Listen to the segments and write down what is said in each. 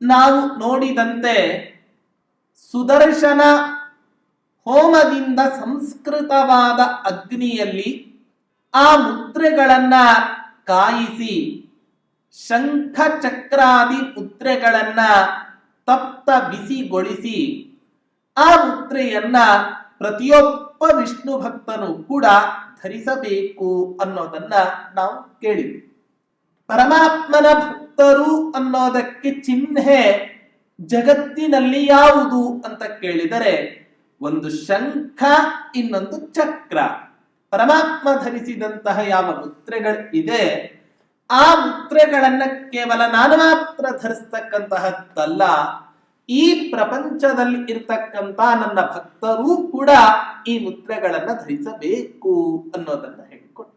ನಾವು ನೋಡಿದಂತೆ ಸುದರ್ಶನ ಹೋಮದಿಂದ ಸಂಸ್ಕೃತವಾದ ಅಗ್ನಿಯಲ್ಲಿ ಆ ಮುದ್ರೆಗಳನ್ನ ಕಾಯಿಸಿ ಶಂಖ ಚಕ್ರಾದಿ ಮುದ್ರೆಗಳನ್ನ ತಪ್ತ ಬಿಸಿಗೊಳಿಸಿ ಆ ಮುದ್ರೆಯನ್ನ ಪ್ರತಿಯೊಬ್ಬ ವಿಷ್ಣು ಭಕ್ತನು ಕೂಡ ಧರಿಸಬೇಕು ಅನ್ನೋದನ್ನ ನಾವು ಕೇಳಿದ್ವಿ. ಪರಮಾತ್ಮನ ಭಕ್ತರು ಅನ್ನೋದಕ್ಕೆ ಚಿಹ್ನೆ ಜಗತ್ತಿನಲ್ಲಿ ಯಾವುದು ಅಂತ ಕೇಳಿದರೆ ಒಂದು ಶಂಖ, ಇನ್ನೊಂದು ಚಕ್ರ. ಪರಮಾತ್ಮ ಧರಿಸಿದಂತಹ ಯಾವ ಮುದ್ರೆಗಳು ಇದೆ ಆ ಮುದ್ರೆಗಳನ್ನ ಕೇವಲ ನಾನು ಮಾತ್ರ ಧರಿಸ್ತಕ್ಕಂತಹದ್ದಲ್ಲ, ಈ ಪ್ರಪಂಚದಲ್ಲಿ ಇರ್ತಕ್ಕಂತ ನನ್ನ ಭಕ್ತರೂ ಕೂಡ ಈ ಮುದ್ರೆಗಳನ್ನ ಧರಿಸಬೇಕು ಅನ್ನೋದನ್ನ ಹೇಳಿಕೊಟ್ಟು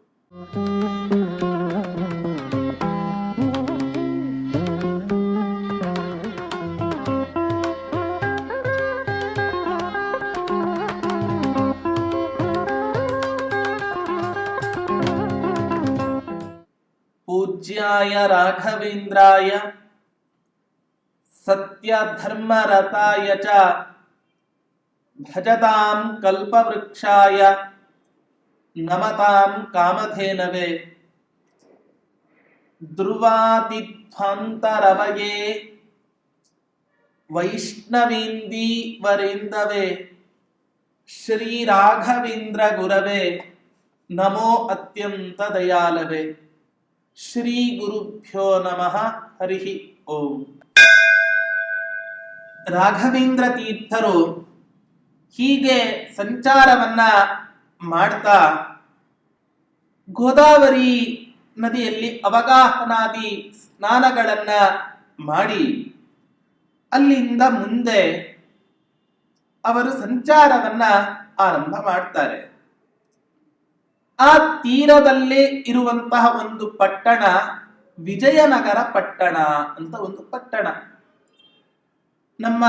ಪೂಜ್ಯಾಯ ರಾಘವೇಂದ್ರಾಯ ಸತ್ಯ ಧರ್ಮರತಾಯ ಚ ಭಜತಾಂ ಕಲ್ಪವೃಕ್ಷಾಯ ನಮತಾಂ ಕಾಮಧೇನವೇ ಧ್ರುವಾದಿಧ್ವಾಂತರವಯೇ ವೈಷ್ಣವೇಂದೀ ವರೇಂದವೇ ಶ್ರೀ ರಾಘವೇಂದ್ರ ಗುರವೇ ನಮೋ ಅತ್ಯಂತ ದಯಾಲವೇ. ಶ್ರೀ ಗುರುಭ್ಯೋ ನಮಃ. ಹರಿ ಓಂ. ರಾಘವೇಂದ್ರ ತೀರ್ಥರು ಹೀಗೆ ಸಂಚಾರವನ್ನ ಮಾಡ್ತಾ ಗೋದಾವರಿ ನದಿಯಲ್ಲಿ ಅವಗಾಹನಾದಿ ಸ್ನಾನಗಳನ್ನ ಮಾಡಿ ಅಲ್ಲಿಂದ ಮುಂದೆ ಅವರು ಸಂಚಾರವನ್ನ ಆರಂಭ ಮಾಡ್ತಾರೆ. ಆ ತೀರದಲ್ಲೇ ಇರುವಂತಹ ಒಂದು ಪಟ್ಟಣ ವಿಜಯನಗರ ಪಟ್ಟಣ ಅಂತ ಒಂದು ಪಟ್ಟಣ. ನಮ್ಮ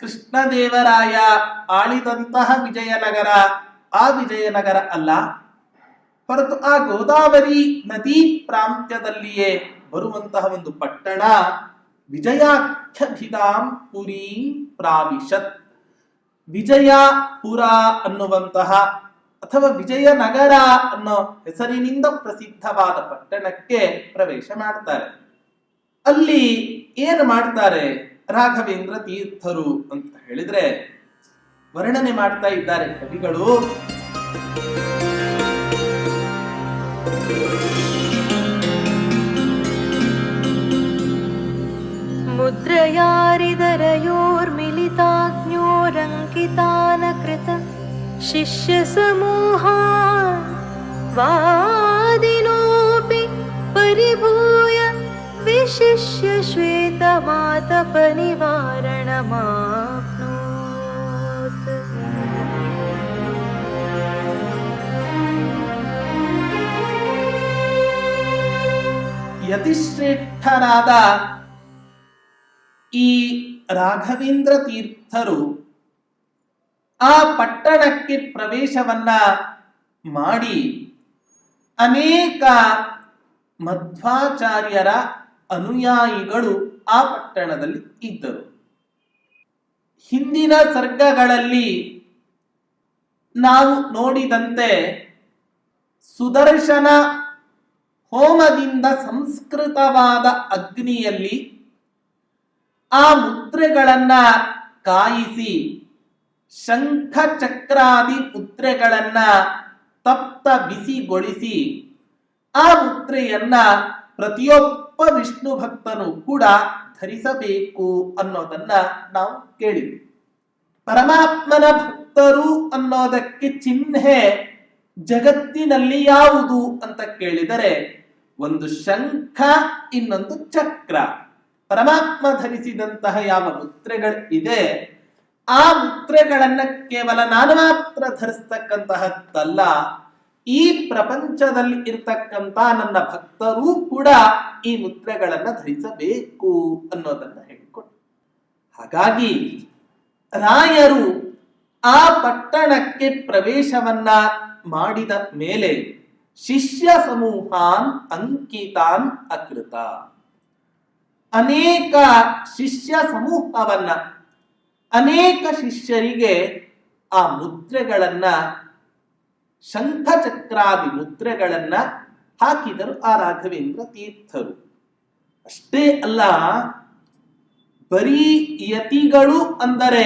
ಕೃಷ್ಣದೇವರಾಯ ಆಳಿದಂತಹ ವಿಜಯನಗರ ಆ ವಿಜಯನಗರ ಅಲ್ಲ, ಹೊರತು ಆ ಗೋದಾವರಿ ನದಿ ಪ್ರಾಂತ್ಯದಲ್ಲಿಯೇ ಬರುವಂತಹ ಒಂದು ಪಟ್ಟಣ ವಿಜಯಾಖ್ಯಭಿಧಾಂ ಪುರೀಂ ಪ್ರಾವಿಶತ್. ವಿಜಯಪುರ ಅನ್ನುವಂತಹ ಅಥವಾ ವಿಜಯನಗರ ಅನ್ನೋ ಹೆಸರಿನಿಂದ ಪ್ರಸಿದ್ಧವಾದ ಪಟ್ಟಣಕ್ಕೆ ಪ್ರವೇಶ ಮಾಡ್ತಾರೆ. ಅಲ್ಲಿ ಏನು ಮಾಡ್ತಾರೆ ರಾಘವೇಂದ್ರ ತೀರ್ಥರು ಅಂತ ಹೇಳಿದ್ರೆ ವರ್ಣನೆ ಮಾಡ್ತಾ ಇದ್ದಾರೆ ಕವಿಗಳು. ಮುದ್ರಯಾರಿದರಯೋರ್ಮಿಲಿತಾಜ್ಞೋರಂಕಿತಾನ ಕೃತ ಶಿಷ್ಯ ಸಮೂಹಾನ್ ವಾದಿನೋಪಿ ಪರಿಭೂಯ ವಿಶಿಷ್ಯ ಶ್ವೇತಮಾತಪ ನಿವಾರಣಮಾಪ್ನೋತ್. ಯತಿಶ್ರೇಷ್ಠರಾದ ಈ ರಾಘವೇಂದ್ರ ತೀರ್ಥರು ಆ ಪಟ್ಟಣಕ್ಕೆ ಪ್ರವೇಶವನ್ನ ಮಾಡಿ ಅನೇಕ ಮಧ್ವಾಚಾರ್ಯರ ಅನುಯಾಯಿಗಳು ಆ ಪಟ್ಟಣದಲ್ಲಿ ಇದ್ದರು. ಹಿಂದಿನ ಸರ್ಗಗಳಲ್ಲಿ ನಾವು ನೋಡಿದಂತೆ ಸುದರ್ಶನ ಹೋಮದಿಂದ ಸಂಸ್ಕೃತವಾದ ಅಗ್ನಿಯಲ್ಲಿ ಆ ಮುದ್ರೆಗಳನ್ನ ಕಾಯಿಸಿ ಶಂಖ ಚಕ್ರಾದಿ ಮುದ್ರೆಗಳನ್ನ ತಪ್ತ ಬಿಸಿಗೊಳಿಸಿ ಆ ಮುದ್ರೆಯನ್ನ ಪ್ರತಿಯೊಬ್ಬ ವಿಷ್ಣು ಭಕ್ತನು ಕೂಡ ಧರಿಸಬೇಕು ಅನ್ನೋದನ್ನ ನಾವು ಕೇಳಿದ್ವಿ. ಪರಮಾತ್ಮನ ಭಕ್ತರು ಅನ್ನೋದಕ್ಕೆ ಚಿಹ್ನೆ ಜಗತ್ತಿನಲ್ಲಿ ಯಾವುದು ಅಂತ ಕೇಳಿದರೆ ಒಂದು ಶಂಖ, ಇನ್ನೊಂದು ಚಕ್ರ. ಪರಮಾತ್ಮ ಧರಿಸಿದಂತಹ ಯಾವ ಮುದ್ರೆಗಳು ಇದೆ ಆ ಮುದ್ರೆಗಳನ್ನ ಕೇವಲ ನಾನು ಮಾತ್ರ ಧರಿಸ್ತಕ್ಕಂತಹದ್ದಲ್ಲ, ಈ ಪ್ರಪಂಚದಲ್ಲಿ ಇರ್ತಕ್ಕಂತ ನನ್ನ ಭಕ್ತರೂ ಕೂಡ ಈ ಮುದ್ರೆಗಳನ್ನ ಧರಿಸಬೇಕು ಅನ್ನೋದನ್ನ ಹೇಳಿಕೊಟ್ಟು ಹಾಗಾಗಿ ರಾಯರು ಆ ಪಟ್ಟಣಕ್ಕೆ ಪ್ರವೇಶವನ್ನ ಮಾಡಿದ ಮೇಲೆ ಶಿಷ್ಯ ಸಮೂಹಾನ್ ಅಂಕಿತಾನ್ ಅಕೃತ. ಅನೇಕ ಶಿಷ್ಯ ಸಮೂಹವನ್ನ, ಅನೇಕ ಶಿಷ್ಯರಿಗೆ ಆ ಮುದ್ರೆಗಳನ್ನ, ಶಂಖಚಕ್ರಾದಿ ಮುದ್ರೆಗಳನ್ನ ಹಾಕಿದರು ಆ ರಾಘವೇಂದ್ರ ತೀರ್ಥರು. ಅಷ್ಟೇ ಅಲ್ಲ, ಬರೀ ಯತಿಗಳು ಅಂದರೆ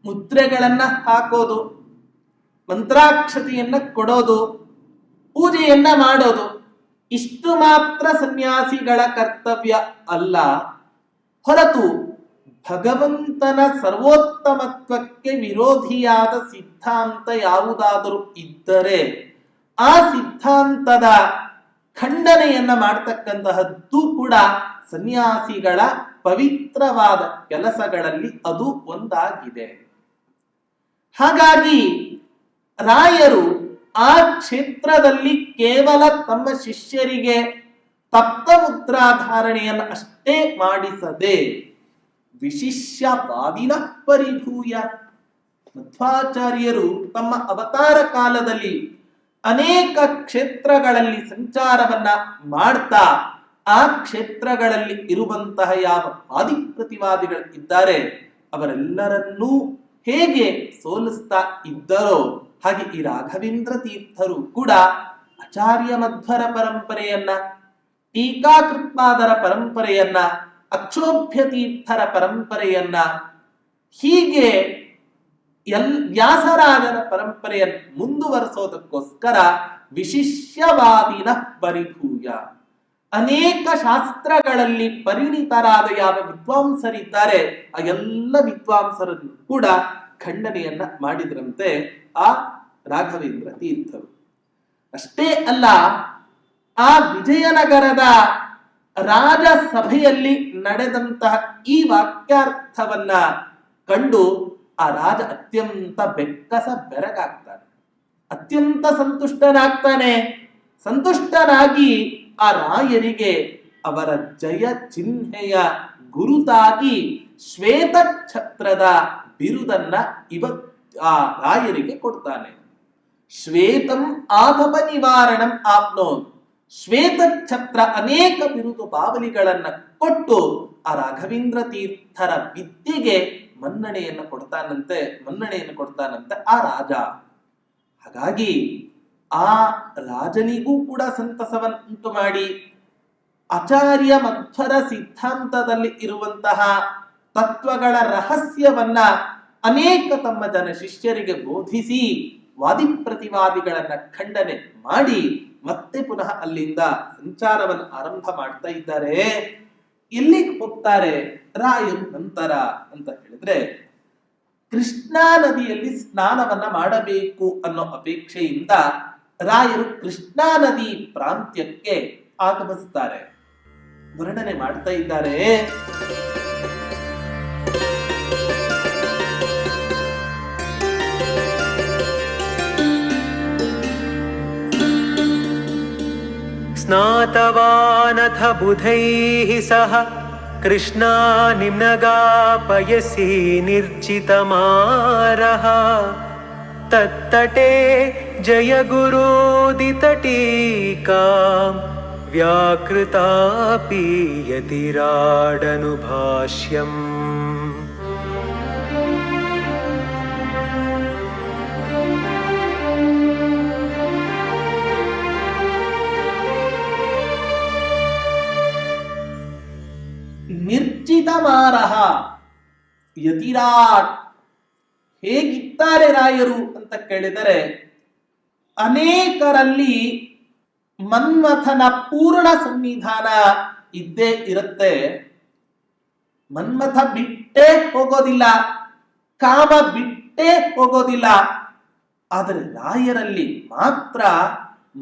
ಮುದ್ರೆಗಳನ್ನ ಹಾಕೋದು, ಮಂತ್ರಾಕ್ಷತೆಯನ್ನ ಕೊಡೋದು, ಪೂಜೆಯನ್ನ ಮಾಡೋದು ಇಷ್ಟು ಮಾತ್ರ ಸನ್ಯಾಸಿಗಳ ಕರ್ತವ್ಯ ಅಲ್ಲ. ಹೊರತು ಭಗವಂತನ ಸರ್ವೋತ್ತಮತ್ವಕ್ಕೆ ವಿರೋಧಿಯಾದ ಸಿದ್ಧಾಂತ ಯಾವುದಾದರೂ ಇದ್ದರೆ ಆ ಸಿದ್ಧಾಂತದ ಖಂಡನೆಯನ್ನ ಮಾಡತಕ್ಕಂತಹದ್ದು ಕೂಡ ಸನ್ಯಾಸಿಗಳ ಪವಿತ್ರವಾದ ಕೆಲಸಗಳಲ್ಲಿ ಅದು ಒಂದಾಗಿದೆ. ಹಾಗಾಗಿ ರಾಯರು ಆ ಕ್ಷೇತ್ರದಲ್ಲಿ ಕೇವಲ ತಮ್ಮ ಶಿಷ್ಯರಿಗೆ ತಪ್ತ ಮುದ್ರಾಧಾರಣೆಯನ್ನು ಅಷ್ಟೇ ಮಾಡಿಸದೆ ವಿಶಿಷ್ಯವಾದಿನ ಪರಿಭೂಯ, ಮಧ್ವಾಚಾರ್ಯರು ತಮ್ಮ ಅವತಾರ ಕಾಲದಲ್ಲಿ ಅನೇಕ ಕ್ಷೇತ್ರಗಳಲ್ಲಿ ಸಂಚಾರವನ್ನ ಮಾಡ್ತಾ ಆ ಕ್ಷೇತ್ರಗಳಲ್ಲಿ ಇರುವಂತಹ ಯಾವ ವಾದಿ ಪ್ರತಿವಾದಿಗಳು ಇದ್ದಾರೆ ಅವರೆಲ್ಲರನ್ನೂ ಹೇಗೆ ಸೋಲಿಸ್ತಾ ಇದ್ದರೋ ಹಾಗೆ ಈ ರಾಘವೇಂದ್ರ ತೀರ್ಥರು ಕೂಡ ಆಚಾರ್ಯ ಮಧ್ವರ ಪರಂಪರೆಯನ್ನ, ಟೀಕಾಕೃತ್ಪಾದರ ಪರಂಪರೆಯನ್ನ, ಅಕ್ಷೋಭ್ಯ ತೀರ್ಥರ ಪರಂಪರೆಯನ್ನ, ಹೀಗೆ ವ್ಯಾಸರಾಜರ ಪರಂಪರೆಯನ್ನು ಮುಂದುವರಿಸೋದಕ್ಕೋಸ್ಕರ ವಿಶಿಷ್ಯವಾದಿನ ಪರಿಭೂಯ, ಅನೇಕ ಶಾಸ್ತ್ರಗಳಲ್ಲಿ ಪರಿಣಿತರಾದ ಯಾವ ವಿದ್ವಾಂಸರಿದ್ದಾರೆ ಆ ಎಲ್ಲ ವಿದ್ವಾಂಸರನ್ನು ಕೂಡ ಖಂಡನೆಯನ್ನ ಮಾಡಿದ್ರಂತೆ ಆ ರಾಘವೇಂದ್ರ ತೀರ್ಥರು. ಅಷ್ಟೇ ಅಲ್ಲ, ಆ ವಿಜಯನಗರದ ರಾಜಸಭೆಯಲ್ಲಿ ನಡೆದಂತಹ ಈ ವಾಕ್ಯಾರ್ಥವನ್ನ ಕಂಡು ಆ ರಾಜ ಅತ್ಯಂತ ಬೆಕ್ಕಸ ಬೆರಗಾಗ್ತಾನೆ, ಅತ್ಯಂತ ಸಂತುಷ್ಟನಾಗ್ತಾನೆ. ಸಂತುಷ್ಟನಾಗಿ ಆ ರಾಯರಿಗೆ ಅವರ ಜಯ ಚಿಹ್ನೆಯ ಗುರುತಾಗಿ ಶ್ವೇತ ಛತ್ರದ ಬಿರುದನ್ನ ಆ ರಾಯರಿಗೆ ಕೊಡ್ತಾನೆ. ಶ್ವೇತಂ ಆತಪ ನಿವಾರಣಂ ಆಪ್ನೋನ್, ಶ್ವೇತ ಛತ್ರ ಅನೇಕ ಬಿರುದು ಬಾವಲಿಗಳನ್ನ ಕೊಟ್ಟು ಆ ರಾಘವೇಂದ್ರ ತೀರ್ಥರ ವಿದ್ಯೆಗೆ ಮನ್ನಣೆಯನ್ನು ಕೊಡ್ತಾನಂತೆ ಆ ರಾಜ. ಹಾಗಾಗಿ ಆ ರಾಜನಿಗೂ ಕೂಡ ಸಂತಸವನ್ನುಂಟು ಮಾಡಿ ಆಚಾರ್ಯ ಮಧ್ವರ ಸಿದ್ಧಾಂತದಲ್ಲಿ ಇರುವಂತಹ ತತ್ವಗಳ ರಹಸ್ಯವನ್ನ ಅನೇಕ ತಮ್ಮ ಜನ ಶಿಷ್ಯರಿಗೆ ಬೋಧಿಸಿ ವಾದಿ ಪ್ರತಿವಾದಿಗಳನ್ನ ಖಂಡನೆ ಮಾಡಿ ಮತ್ತೆ ಪುನಃ ಅಲ್ಲಿಂದ ಸಂಚಾರವನ್ನು ಆರಂಭ ಮಾಡ್ತಾ ಇದ್ದಾರೆ. ಎಲ್ಲಿಗೆ ಹೋಗ್ತಾರೆ ರಾಯರು ನಂತರ ಅಂತ ಹೇಳಿದ್ರೆ, ಕೃಷ್ಣಾ ನದಿಯಲ್ಲಿ ಸ್ನಾನವನ್ನ ಮಾಡಬೇಕು ಅನ್ನೋ ಅಪೇಕ್ಷೆಯಿಂದ ರಾಯರು ಕೃಷ್ಣಾ ನದಿ ಪ್ರಾಂತ್ಯಕ್ಕೆ ಆಗಮಿಸ್ತಾರೆ. ವರ್ಣನೆ ಮಾಡ್ತಾ ಇದ್ದಾರೆ. स्नातवानथ बुधैः सह कृष्णा निम्नगापयसि निर्जितमारः तत्तटे जयगुरुदितटीकां व्याकृतापि यतिराडनुभाष्यम् ನಿರ್ಜಿತಮಾರಹ ಯತಿರಾಟ್. ಹೇಗಿದ್ದಾರೆ ರಾಯರು ಅಂತ ಕೇಳಿದರೆ, ಅನೇಕರಲ್ಲಿ ಮನ್ಮಥನ ಪೂರ್ಣ ಸನ್ನಿಧಾನ ಇದ್ದೇ ಇರುತ್ತೆ. ಮನ್ಮಥ ಬಿಟ್ಟೇ ಹೋಗೋದಿಲ್ಲ, ಕಾಮ ಬಿಟ್ಟೇ ಹೋಗೋದಿಲ್ಲ. ಆದರೆ ರಾಯರಲ್ಲಿ ಮಾತ್ರ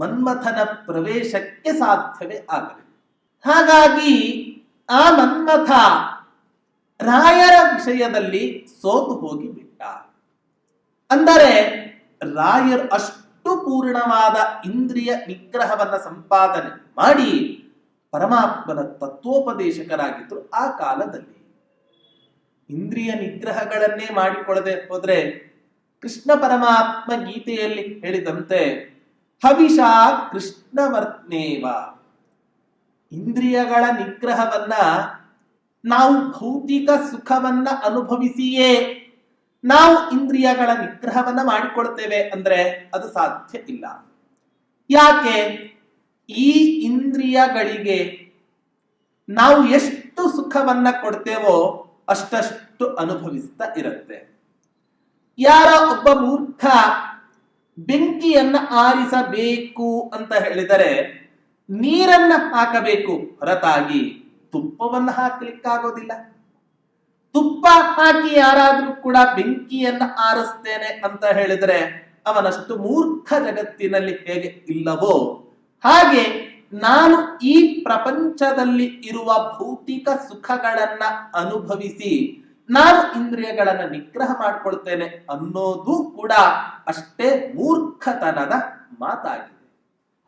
ಮನ್ಮಥನ ಪ್ರವೇಶಕ್ಕೆ ಸಾಧ್ಯವೇ ಆಗಲಿ. ಹಾಗಾಗಿ ಆ ಮನ್ಮಥ ರಾಯರ ವಿಷಯದಲ್ಲಿ ಸೋತು ಹೋಗಿ ಬಿಟ್ಟ. ಅಂದರೆ ರಾಯರು ಅಷ್ಟು ಪೂರ್ಣವಾದ ಇಂದ್ರಿಯ ನಿಗ್ರಹವನ್ನ ಸಂಪಾದನೆ ಮಾಡಿ ಪರಮಾತ್ಮನ ತತ್ವೋಪದೇಶಕರಾಗಿದ್ರು. ಆ ಕಾಲದಲ್ಲಿ ಇಂದ್ರಿಯ ನಿಗ್ರಹಗಳನ್ನೇ ಮಾಡಿಕೊಳ್ಳದೆ ಹೋದ್ರೆ ಕೃಷ್ಣ ಪರಮಾತ್ಮ ಗೀತೆಯಲ್ಲಿ ಹೇಳಿದಂತೆ ಹವಿಷಾ ಕೃಷ್ಣವರ್ತ್ನೇವ, ಇಂದ್ರಿಯಗಳ ನಿಗ್ರಹವನ್ನ ನಾವು ಭೌತಿಕ ಸುಖವನ್ನ ಅನುಭವಿಸಿಯೇ ನಾವು ಇಂದ್ರಿಯಗಳ ನಿಗ್ರಹವನ್ನ ಮಾಡಿಕೊಳ್ತೇವೆ ಅಂದ್ರೆ ಅದು ಸಾಧ್ಯ ಇಲ್ಲ. ಯಾಕೆ? ಈ ಇಂದ್ರಿಯಗಳಿಗೆ ನಾವು ಎಷ್ಟು ಸುಖವನ್ನ ಕೊಡ್ತೇವೋ ಅಷ್ಟಷ್ಟು ಅನುಭವಿಸ್ತಾ ಇರುತ್ತೆ. ಯಾರ ಒಬ್ಬ ಮೂರ್ಖ ಬೆಂಕಿಯನ್ನ ಆರಿಸಬೇಕು ಅಂತ ಹೇಳಿದರೆ ನೀರನ್ನ ಹಾಕಬೇಕು ಹೊರತಾಗಿ ತುಪ್ಪವನ್ನ ಹಾಕ್ಲಿಕ್ಕಾಗೋದಿಲ್ಲ. ತುಪ್ಪ ಹಾಕಿ ಯಾರಾದ್ರೂ ಕೂಡ ಬೆಂಕಿಯನ್ನ ಆರಿಸ್ತೇನೆ ಅಂತ ಹೇಳಿದ್ರೆ ಅವನಷ್ಟು ಮೂರ್ಖ ಜಗತ್ತಿನಲ್ಲಿ ಹೇಗೆ ಇಲ್ಲವೋ ಹಾಗೆ ನಾನು ಈ ಪ್ರಪಂಚದಲ್ಲಿ ಇರುವ ಭೌತಿಕ ಸುಖಗಳನ್ನ ಅನುಭವಿಸಿ ನಾನು ಇಂದ್ರಿಯಗಳನ್ನ ನಿಗ್ರಹ ಮಾಡ್ಕೊಳ್ತೇನೆ ಅನ್ನೋದು ಕೂಡ ಅಷ್ಟೇ ಮೂರ್ಖತನದ ಮಾತಾಗಿದೆ.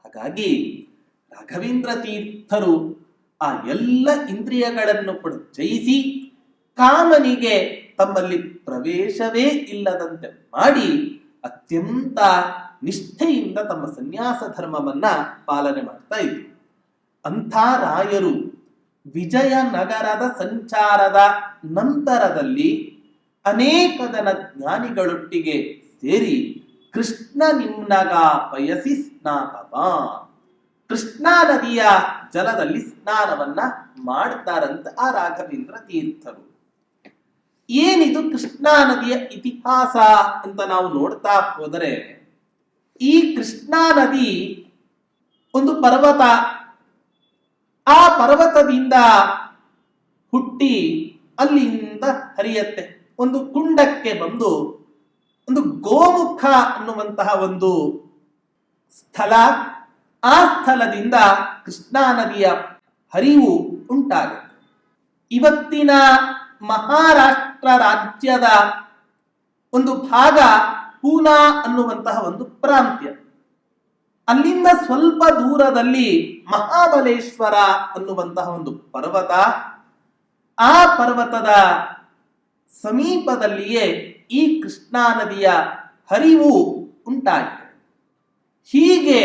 ಹಾಗಾಗಿ ರಾಘವೇಂದ್ರ ತೀರ್ಥರು ಆ ಎಲ್ಲ ಇಂದ್ರಿಯಗಳನ್ನು ಕೂಡ ಜಯಿಸಿ ಕಾಮನಿಗೆ ತಮ್ಮಲ್ಲಿ ಪ್ರವೇಶವೇ ಇಲ್ಲದಂತೆ ಮಾಡಿ ಅತ್ಯಂತ ನಿಷ್ಠೆಯಿಂದ ತಮ್ಮ ಸನ್ಯಾಸ ಧರ್ಮವನ್ನ ಪಾಲನೆ ಮಾಡ್ತಾ ಇದ್ರು. ಅಂಥ ರಾಯರು ವಿಜಯನಗರದ ಸಂಚಾರದ ನಂತರದಲ್ಲಿ ಅನೇಕ ಜನ ಜ್ಞಾನಿಗಳೊಟ್ಟಿಗೆ ಸೇರಿ ಕೃಷ್ಣ ನಿಮ್ನಗ ಪಯಸಿ ಸ್ನಾತವಾ, ಕೃಷ್ಣಾ ನದಿಯ ಜಲದಲ್ಲಿ ಸ್ನಾನವನ್ನ ಮಾಡ್ತಾರಂತ ಆ ರಾಘವೇಂದ್ರ ತೀರ್ಥರು. ಏನಿದು ಕೃಷ್ಣಾ ನದಿಯ ಇತಿಹಾಸ ಅಂತ ನಾವು ನೋಡ್ತಾ ಹೋದರೆ, ಈ ಕೃಷ್ಣಾ ನದಿ ಒಂದು ಪರ್ವತ, ಆ ಪರ್ವತದಿಂದ ಹುಟ್ಟಿ ಅಲ್ಲಿಂದ ಹರಿಯತ್ತೆ. ಒಂದು ಕುಂಡಕ್ಕೆ ಬಂದು ಒಂದು ಗೋಮುಖ ಅನ್ನುವಂತಹ ಒಂದು ಸ್ಥಳ, ಆ ಸ್ಥಳದಿಂದ ಕೃಷ್ಣಾ ನದಿಯ ಹರಿವು ಉಂಟಾಗುತ್ತೆ. ಇವತ್ತಿನ ಮಹಾರಾಷ್ಟ್ರ ರಾಜ್ಯದ ಒಂದು ಭಾಗ ಪೂನಾ ಅನ್ನುವಂತಹ ಒಂದು ಪ್ರಾಂತ್ಯ. ಅಲ್ಲಿಂದ ಸ್ವಲ್ಪ ದೂರದಲ್ಲಿ ಮಹಾಬಲೇಶ್ವರ ಅನ್ನುವಂತಹ ಒಂದು ಪರ್ವತ, ಆ ಪರ್ವತದ ಸಮೀಪದಲ್ಲಿಯೇ ಈ ಕೃಷ್ಣಾ ನದಿಯ ಹರಿವು ಉಂಟಾಗಿದೆ. ಹೀಗೆ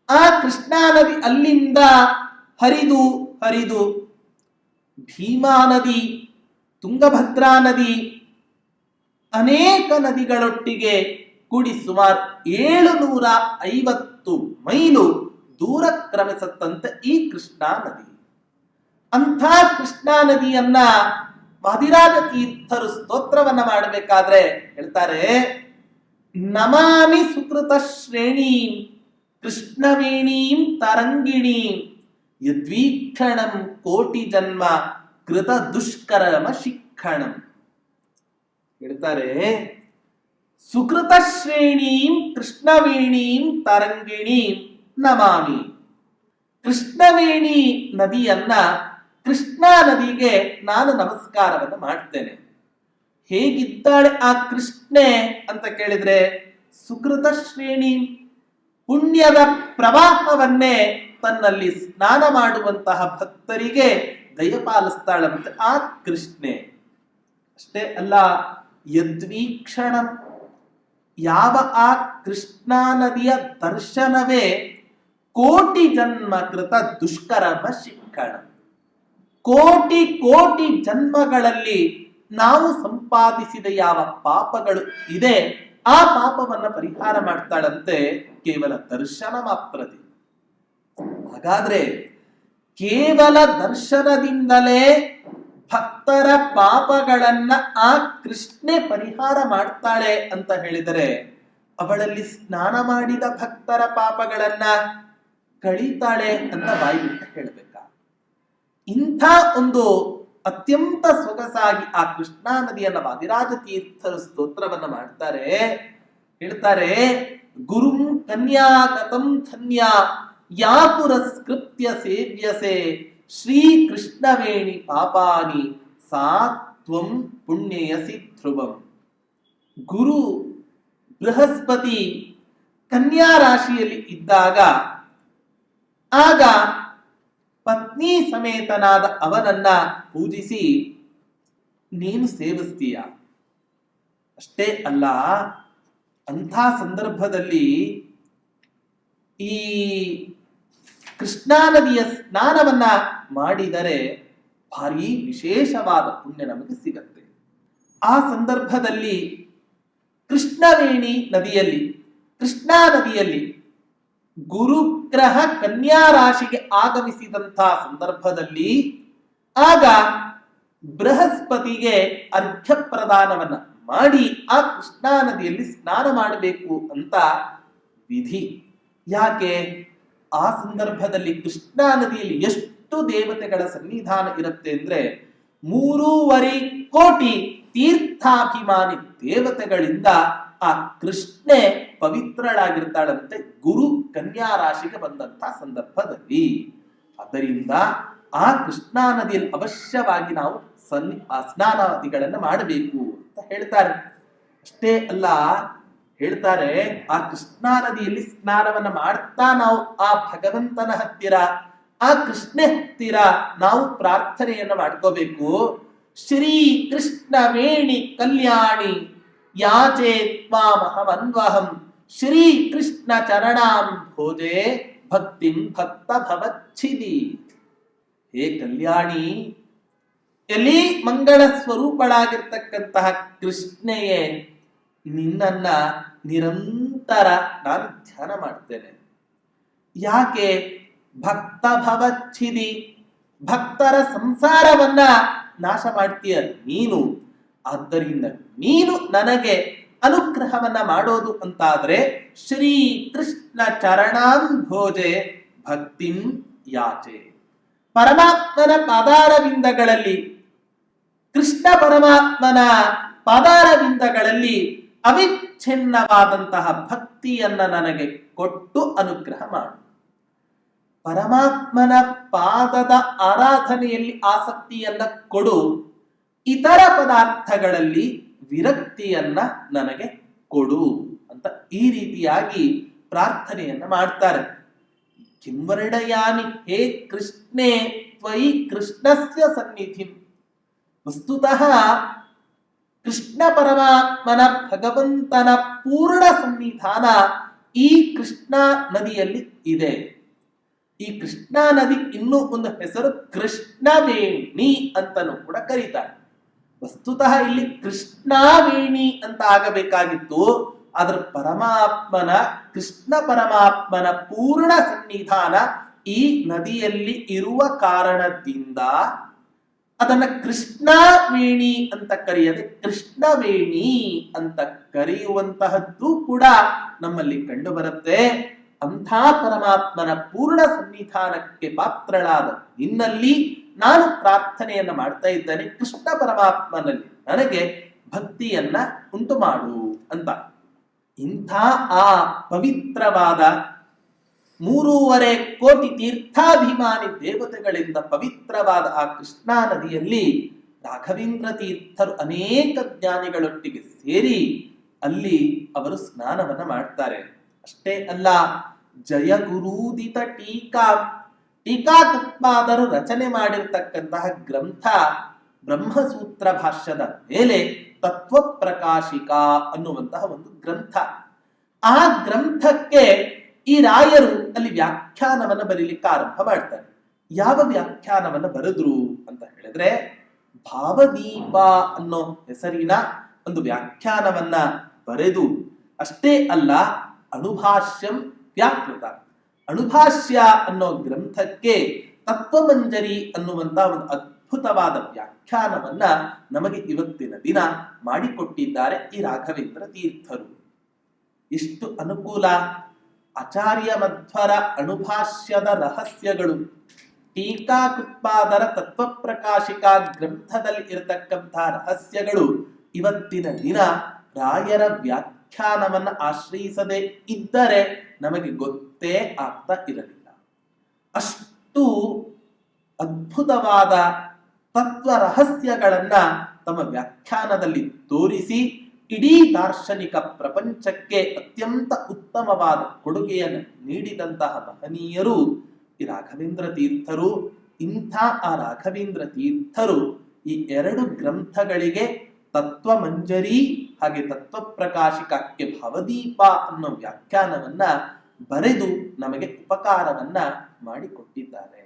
ಆ ಕೃಷ್ಣಾ ನದಿ ಅಲ್ಲಿಂದ ಹರಿದು ಹರಿದು ಭೀಮಾ ನದಿ, ತುಂಗಭದ್ರಾ ನದಿ, ಅನೇಕ ನದಿಗಳೊಟ್ಟಿಗೆ ಕೂಡಿ ಸುಮಾರು 750 ಮೈಲು ದೂರ ಕ್ರಮಿಸತ್ತಂತೆ ಈ ಕೃಷ್ಣಾ ನದಿ. ಅಂಥ ಕೃಷ್ಣಾ ನದಿಯನ್ನ ವಾದಿರಾಜ ತೀರ್ಥರು ಸ್ತೋತ್ರವನ್ನ ಮಾಡಬೇಕಾದ್ರೆ ಹೇಳ್ತಾರೆ, ನಮಾಮಿ ಸುಕೃತ ಶ್ರೇಣೀಂ ಕೃಷ್ಣವೇಣೀಂ ತರಂಗಿಣೀಂ ಯದ್ವೀಕ್ಷಣಂ ಕೋಟಿ ಜನ್ಮ ಕೃತ ದುಷ್ಕರ್ಮ ಶಿಕ್ಷಣಂ. ಹೇಳ್ತಾರೆ, ಸುಕೃತ ಶ್ರೇಣೀಂ ಕೃಷ್ಣವೇಣೀಂ ತರಂಗಿಣೀಂ ನಮಾಮಿ. ಕೃಷ್ಣವೇಣಿ ನದಿಯನ್ನ, ಕೃಷ್ಣಾ ನದಿಗೆ ನಾನು ನಮಸ್ಕಾರವನ್ನು ಮಾಡ್ತೇನೆ. ಹೇಗಿದ್ದಾಳೆ ಆ ಕೃಷ್ಣೆ ಅಂತ ಕೇಳಿದ್ರೆ, ಸುಕೃತ ಶ್ರೇಣಿ, ಪುಣ್ಯದ ಪ್ರವಾಹವನ್ನೇ ತನ್ನಲ್ಲಿ ಸ್ನಾನ ಮಾಡುವಂತಹ ಭಕ್ತರಿಗೆ ದಯಪಾಲಿಸ್ತಾಳಂತೆ ಆ ಕೃಷ್ಣೆ. ಅಷ್ಟೇ ಅಲ್ಲ, ಯದ್ವೀಕ್ಷಣ, ಯಾವ ಆ ಕೃಷ್ಣಾ ನದಿಯ ದರ್ಶನವೇ ಕೋಟಿ ಜನ್ಮ ಕೃತ ದುಷ್ಕರ್ಮ ಶಿಕ್ಷಣ. ಕೋಟಿ ಕೋಟಿ ಜನ್ಮಗಳಲ್ಲಿ ನಾವು ಸಂಪಾದಿಸಿದ ಯಾವ ಪಾಪಗಳು ಇದೆ ಆ ಪಾಪವನ್ನ ಪರಿಹಾರ ಮಾಡ್ತಾಳಂತೆ ಕೇವಲ ದರ್ಶನ ಮಾತ್ರದಿ. ಹಾಗಾದ್ರೆ ಕೇವಲ ದರ್ಶನದಿಂದಲೇ ಭಕ್ತರ ಪಾಪಗಳನ್ನ ಆ ಕೃಷ್ಣೆ ಪರಿಹಾರ ಮಾಡ್ತಾಳೆ ಅಂತ ಹೇಳಿದರೆ, ಅವಳಲ್ಲಿ ಸ್ನಾನ ಮಾಡಿದ ಭಕ್ತರ ಪಾಪಗಳನ್ನ ಕಳೀತಾಳೆ ಅಂತ ಬಾಯ್ಬಿಟ್ಟು ಹೇಳ್ಬೇಕಾ? ಇಂಥ ಒಂದು ಅತ್ಯಂತ ಸೊಗಸಾಗಿ ಆ ಕೃಷ್ಣಾ ನದಿಯನ್ನ ವಾದಿರಾಜ ತೀರ್ಥರು ಸ್ತೋತ್ರವನ್ನ ಮಾಡ್ತಾರೆ. ಹೇಳ್ತಾರೆ, ಗುರುಂ ಕನ್ಯಾಗತಂ ಧನ್ಯ ಯಾ ಪುರಸ್ಕೃತ್ಯ ಸೇವ್ಯಸೆ ಶ್ರೀ ಕೃಷ್ಣವೇಣಿ ಪಾಪಾನಿ ಸಾ ತ್ವಂ ಪುಣ್ಯಯಸಿ ಧ್ರುವಂ. ಗುರು ಬೃಹಸ್ಪತಿ ಕನ್ಯಾ ರಾಶಿಯಲ್ಲಿ ಇದ್ದಾಗ ಆಗ ಪತ್ನಿ ಸಮೇತನಾದ ಅವನನ್ನ ಪೂಜಿಸಿ ನೀನು ಸೇವಿಸ್ತೀಯ. ಅಷ್ಟೇ ಅಲ್ಲ, ಅಂಥ ಸಂದರ್ಭದಲ್ಲಿ ಈ ಕೃಷ್ಣಾ ನದಿಯ ಸ್ನಾನವನ್ನ ಮಾಡಿದರೆ ಭಾರಿ ವಿಶೇಷವಾದ ಪುಣ್ಯ ನಮಗೆ ಸಿಗತ್ತೆ. ಆ ಸಂದರ್ಭದಲ್ಲಿ ಕೃಷ್ಣವೇಣಿ ನದಿಯಲ್ಲಿ, ಕೃಷ್ಣಾ ನದಿಯಲ್ಲಿ ಗುರುಗ್ರಹ ಕನ್ಯಾ ರಾಶಿಗೆ ಆಗಮಿಸಿದಂತಹ ಸಂದರ್ಭದಲ್ಲಿ ಆಗ ಬೃಹಸ್ಪತಿಗೆ ಅರ್ಘ್ಯ ಪ್ರದಾನವನ್ನ ಮಾಡಿ ಆ ಕೃಷ್ಣಾ ನದಿಯಲ್ಲಿ ಸ್ನಾನ ಮಾಡಬೇಕು ಅಂತ ವಿಧಿ. ಯಾಕೆ? ಆ ಸಂದರ್ಭದಲ್ಲಿ ಕೃಷ್ಣಾ ನದಿಯಲ್ಲಿ ಎಷ್ಟು ದೇವತೆಗಳ ಸನ್ನಿಧಾನ ಇರುತ್ತೆ ಅಂದ್ರೆ 3.5 ಕೋಟಿ ತೀರ್ಥಾಭಿಮಾನಿ ದೇವತೆಗಳಿಂದ ಆ ಕೃಷ್ಣೆ ಪವಿತ್ರಳಾಗಿರ್ತಾಳಂತೆ ಗುರು ಕನ್ಯಾ ರಾಶಿಗೆ ಬಂದಂತಹ ಸಂದರ್ಭದಲ್ಲಿ. ಆದ್ದರಿಂದ ಆ ಕೃಷ್ಣಾ ನದಿಯಲ್ಲಿ ಅವಶ್ಯವಾಗಿ ನಾವು ಸ್ನಾನಾದಿಗಳನ್ನು ಮಾಡಬೇಕು ಅಂತ ಹೇಳ್ತಾರೆ. ಅಷ್ಟೇ ಅಲ್ಲ, ಹೇಳ್ತಾರೆ ಆ ಕೃಷ್ಣಾ ನದಿಯಲ್ಲಿ ಸ್ನಾನವನ್ನ ಮಾಡ್ತಾ ನಾವು ಆ ಭಗವಂತನ ಹತ್ತಿರ, ಆ ಕೃಷ್ಣ ಹತ್ತಿರ ನಾವು ಪ್ರಾರ್ಥನೆಯನ್ನ ಮಾಡ್ಕೋಬೇಕು. ಶ್ರೀ ಕೃಷ್ಣ ವೇಣಿ ಕಲ್ಯಾಣಿ ಯಾಚೆ ತ್ವಾಮಹಮನ್ವಹಂ ಶ್ರೀ ಕೃಷ್ಣ ಚರಣಾಂ ಭೋಜೆ ಭಕ್ತಿಂ ಭಕ್ತ ಭವಚ್ಛಿದಿ. ಹೇ ಕಲ್ಯಾಣಿ, ಎಲ್ಲಿ ಮಂಗಳ ಸ್ವರೂಪಳಾಗಿರ್ತಕ್ಕಂತಹ ಕೃಷ್ಣೆಯೇ, ನಿನ್ನನ್ನ ನಿರಂತರ ನಾನು ಧ್ಯಾನ ಮಾಡ್ತೇನೆ. ಯಾಕೆ? ಭಕ್ತ ಭವಚ್ಛಿದಿ, ಭಕ್ತರ ಸಂಸಾರವನ್ನ ನಾಶ ಮಾಡ್ತೀಯ ನೀನು. ಆದ್ದರಿಂದ ನೀನು ನನಗೆ ಅನುಗ್ರಹವನ್ನ ಮಾಡೋದು ಅಂತಾದ್ರೆ ಶ್ರೀ ಕೃಷ್ಣ ಚರಣಾಂ ಭೋಜೆ ಭಕ್ತಿಂ ಯಾಚೆ. ಪರಮಾತ್ಮನ ಪಾದಾರವಿಂದಗಳಲ್ಲಿ, ಕೃಷ್ಣ ಪರಮಾತ್ಮನ ಪಾದಾರವಿಂದಗಳಲ್ಲಿ ಅವಿಚ್ಛಿನ್ನವಾದಂತಹ ಭಕ್ತಿಯನ್ನ ನನಗೆ ಕೊಟ್ಟು ಅನುಗ್ರಹ ಮಾಡು. ಪರಮಾತ್ಮನ ಪಾದದ ಆರಾಧನೆಯಲ್ಲಿ ಆಸಕ್ತಿಯನ್ನ ಕೊಡು, ಇತರ ಪದಾರ್ಥಗಳಲ್ಲಿ ವಿರಕ್ತಿಯನ್ನ ನನಗೆ ಕೊಡು ಅಂತ ಈ ರೀತಿಯಾಗಿ ಪ್ರಾರ್ಥನೆಯನ್ನ ಮಾಡ್ತಾರೆ. ಕಿಂವರ್ಣಯಾನಿ ಹೇ ಕೃಷ್ಣೇ ತ್ವಯಿ ಕೃಷ್ಣಸ್ಯ ಸನ್ನಿಧಿಂ. ವಸ್ತುತಃ ಕೃಷ್ಣ ಪರಮಾತ್ಮನ ಭಗವಂತನ ಪೂರ್ಣ ಸನ್ನಿಧಾನ ಈ ಕೃಷ್ಣಾ ನದಿಯಲ್ಲಿ ಇದೆ. ಈ ಕೃಷ್ಣಾ ನದಿ ಇನ್ನೂ ಒಂದು ಹೆಸರು ಕೃಷ್ಣವೇಣಿ ಅಂತಲೂ ಕೂಡ ಕರೀತಾರೆ. ವಸ್ತುತಃ ಇಲ್ಲಿ ಕೃಷ್ಣವೇಣಿ ಅಂತ ಆಗಬೇಕಾಗಿತ್ತು, ಅದರ ಪರಮಾತ್ಮನ, ಕೃಷ್ಣ ಪರಮಾತ್ಮನ ಪೂರ್ಣ ಸನ್ನಿಧಾನ ಈ ನದಿಯಲ್ಲಿ ಇರುವ ಕಾರಣದಿಂದ ಅದನ್ನ ಕೃಷ್ಣವೇಣಿ ಅಂತ ಕರೆಯದೆ ಕೃಷ್ಣವೇಣಿ ಅಂತ ಕರೆಯುವಂತಹದ್ದು ಕೂಡ ನಮ್ಮಲ್ಲಿ ಕಂಡು ಬರುತ್ತೆ. ಅಂಥ ಪರಮಾತ್ಮನ ಪೂರ್ಣ ಸನ್ನಿಧಾನಕ್ಕೆ ಪಾತ್ರಳಾದ ನಿನ್ನಲ್ಲಿ ನಾನು ಪ್ರಾರ್ಥನೆಯನ್ನ ಮಾಡ್ತಾ ಇದ್ದೇನೆ, ಕೃಷ್ಣ ಪರಮಾತ್ಮನಲ್ಲಿ ನನಗೆ ಭಕ್ತಿಯನ್ನ ಉಂಟು ಮಾಡು ಅಂತ. ಇಂಥ ಆ ಪವಿತ್ರವಾದ 3.5 ಕೋಟಿ ತೀರ್ಥಾಭಿಮಾನಿ ದೇವತೆಗಳಿಂದ ಪವಿತ್ರವಾದ ಆ ಕೃಷ್ಣಾ ನದಿಯಲ್ಲಿ ರಾಘವೇಂದ್ರ ತೀರ್ಥರು ಅನೇಕ ಜ್ಞಾನಿಗಳೊಟ್ಟಿಗೆ ಸೇರಿ ಅಲ್ಲಿ ಅವರು ಸ್ನಾನವನ್ನ ಮಾಡ್ತಾರೆ. ಅಷ್ಟೇ ಅಲ್ಲ, ಜಯಗುರೂದಿತ ಟೀಕಾಕೃತ್ಪಾದರು ರಚನೆ ಮಾಡಿರ್ತಕ್ಕಂತಹ ಗ್ರಂಥ ಬ್ರಹ್ಮಸೂತ್ರ ಭಾಷ್ಯದ ಮೇಲೆ ತತ್ವ ಪ್ರಕಾಶಿಕಾ ಅನ್ನುವಂತಹ ಒಂದು ಗ್ರಂಥ. ಆ ಗ್ರಂಥಕ್ಕೆ ಈ ರಾಯರು ಅಲ್ಲಿ ವ್ಯಾಖ್ಯಾನವನ್ನ ಬರೀಲಿಕ್ಕೆ ಆರಂಭ ಮಾಡ್ತಾರೆ. ಯಾವ ವ್ಯಾಖ್ಯಾನವನ್ನ ಬರೆದ್ರು ಅಂತ ಹೇಳಿದ್ರೆ, ಭಾವದೀಪ ಅನ್ನೋ ಹೆಸರಿನ ಒಂದು ವ್ಯಾಖ್ಯಾನವನ್ನ ಬರೆದು, ಅಷ್ಟೇ ಅಲ್ಲ ಅಣುಭಾಷ್ಯಂ ವ್ಯಾಕೃತ, ಅಣುಭಾಷ್ಯ ಅನ್ನೋ ಗ್ರಂಥಕ್ಕೆ ತತ್ವಮಂಜರಿ ಅನ್ನುವಂತಹ ಒಂದು ಅದ್ಭುತವಾದ ವ್ಯಾಖ್ಯಾನವನ್ನ ನಮಗೆ ಇವತ್ತಿನ ದಿನ ಮಾಡಿಕೊಟ್ಟಿದ್ದಾರೆ ಈ ರಾಘವೇಂದ್ರ ತೀರ್ಥರು. ಇಷ್ಟು ಅನುಕೂಲ. ಆಚಾರ್ಯ ಮಧ್ವರ ಅಣುಭಾಷ್ಯದ ರಹಸ್ಯಗಳು, ಟೀಕಾಕೃತ್ಪಾದರ ತತ್ವ ಪ್ರಕಾಶಿಕಾ ಗ್ರಂಥದಲ್ಲಿ ಇರತಕ್ಕಂತಹ ರಹಸ್ಯಗಳು ಇವತ್ತಿನ ದಿನ ರಾಯರ ವ್ಯಾಖ್ಯಾನವನ್ನ ಆಶ್ರಯಿಸದೆ ಇದ್ದರೆ ನಮಗೆ ಗೊತ್ತೇ ಆಗ್ತಾ ಇರಲಿಲ್ಲ. ಅಷ್ಟು ಅದ್ಭುತವಾದ ತತ್ವ ರಹಸ್ಯಗಳನ್ನ ತಮ್ಮ ವ್ಯಾಖ್ಯಾನದಲ್ಲಿ ತೋರಿಸಿ ಇಡೀ ದಾರ್ಶನಿಕ ಪ್ರಪಂಚಕ್ಕೆ ಅತ್ಯಂತ ಉತ್ತಮವಾದ ಕೊಡುಗೆಯನ್ನು ನೀಡಿದಂತಹ ಮಹನೀಯರು ಈ ರಾಘವೇಂದ್ರ ತೀರ್ಥರು. ಇಂಥ ಆ ರಾಘವೇಂದ್ರ ತೀರ್ಥರು ಈ 2 ಗ್ರಂಥಗಳಿಗೆ ತತ್ವ ಮಂಜರಿ ಹಾಗೆ ತತ್ವ ಪ್ರಕಾಶಿಕಕ್ಕೆ ಭವದೀಪ ಅನ್ನೋ ವ್ಯಾಖ್ಯಾನವನ್ನ ಬರೆದು ನಮಗೆ ಉಪಕಾರವನ್ನ ಮಾಡಿಕೊಟ್ಟಿದ್ದಾರೆ.